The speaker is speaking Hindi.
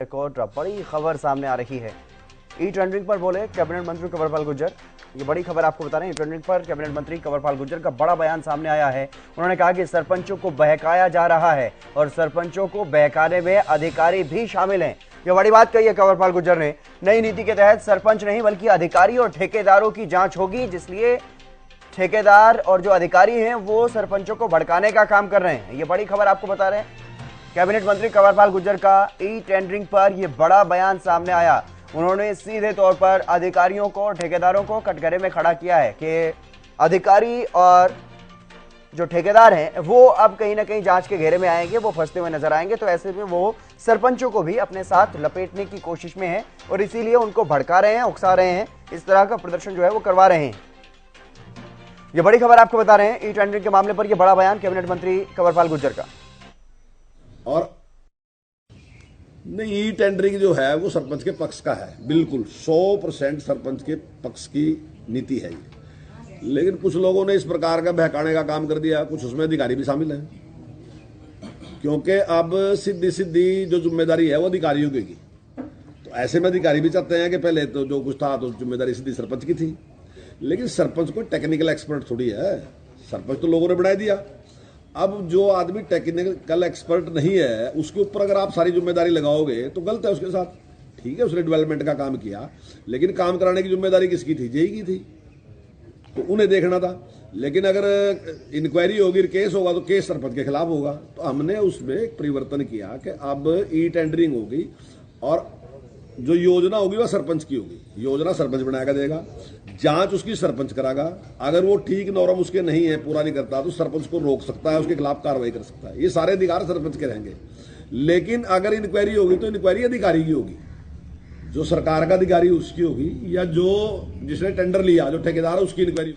एक और बड़ी खबर सामने आ रही है। ई टेंडरिंग पर बोले कैबिनेट मंत्री कंवरपाल गुर्जर। ये बड़ी खबर आपको बता रहे हैं। ई टेंडरिंग पर कैबिनेट मंत्री कंवरपाल गुर्जर का बड़ा बयान सामने आया है। उन्होंने कहा कि सरपंचों को बहकाया जा रहा है और सरपंचों को बहकाने में अधिकारी भी शामिल हैं। ये बड़ी बात कही है कंवरपाल गुर्जर ने। नई नीति के तहत सरपंच नहीं बल्कि अधिकारी और ठेकेदारों की जांच होगी, जिसलिए ठेकेदार और जो अधिकारी हैं वो सरपंचों को भड़काने का काम कर रहे हैं। ये बड़ी खबर आपको बता रहे हैं। कैबिनेट मंत्री कंवरपाल गुर्जर का ई टेंडरिंग पर यह बड़ा बयान सामने आया। उन्होंने सीधे तौर पर अधिकारियों को और ठेकेदारों को कटघरे में खड़ा किया है कि अधिकारी और जो ठेकेदार हैं वो अब कहीं ना कहीं जांच के घेरे में आएंगे, वो फंसते हुए नजर आएंगे। तो ऐसे में वो सरपंचों को भी अपने साथ लपेटने की कोशिश में है और इसीलिए उनको भड़का रहे हैं, उकसा रहे हैं, इस तरह का प्रदर्शन जो है वो करवा रहे हैं। ये बड़ी खबर आपको बता रहे हैं। ई टेंडरिंग के मामले पर यह बड़ा बयान कैबिनेट मंत्री कंवरपाल गुर्जर का। और नहीं, ई टेंडरिंग जो है वो सरपंच के पक्ष का है, बिल्कुल 100% सरपंच के पक्ष की नीति है ये। लेकिन कुछ लोगों ने इस प्रकार का बहकाने का काम कर दिया, कुछ उसमें अधिकारी भी शामिल हैं, क्योंकि अब सीधी सीधी जो जिम्मेदारी है वो अधिकारियों की होगी। तो ऐसे में अधिकारी भी चाहते हैं कि पहले तो जो कुछ था तो जिम्मेदारी सीधी सरपंच की थी, लेकिन सरपंच को टेक्निकल एक्सपर्ट थोड़ी है, सरपंच तो लोगों ने बना दिया। अब जो आदमी टेक्निकल एक्सपर्ट नहीं है उसके ऊपर अगर आप सारी जिम्मेदारी लगाओगे तो गलत है उसके साथ। ठीक है, उसने डेवलपमेंट का काम किया, लेकिन काम कराने की जिम्मेदारी किसकी थी? जेई की थी, तो उन्हें देखना था। लेकिन अगर इंक्वायरी होगी, केस होगा तो केस सरपंच के खिलाफ होगा। तो हमने उसमें एक परिवर्तन किया कि अब ई टेंडरिंग होगी और जो योजना होगी वह सरपंच की होगी। योजना सरपंच बनाएगा, देगा, जांच उसकी सरपंच करागा। अगर वो ठीक नॉर्म उसके नहीं है, पूरा नहीं करता, तो सरपंच को रोक सकता है, उसके खिलाफ कार्रवाई कर सकता है। ये सारे अधिकार सरपंच के रहेंगे। लेकिन अगर इंक्वायरी होगी तो इंक्वायरी अधिकारी की होगी, जो सरकार का अधिकारी उसकी होगी, या जो जिसने टेंडर लिया, जो ठेकेदार है उसकी इंक्वायरी।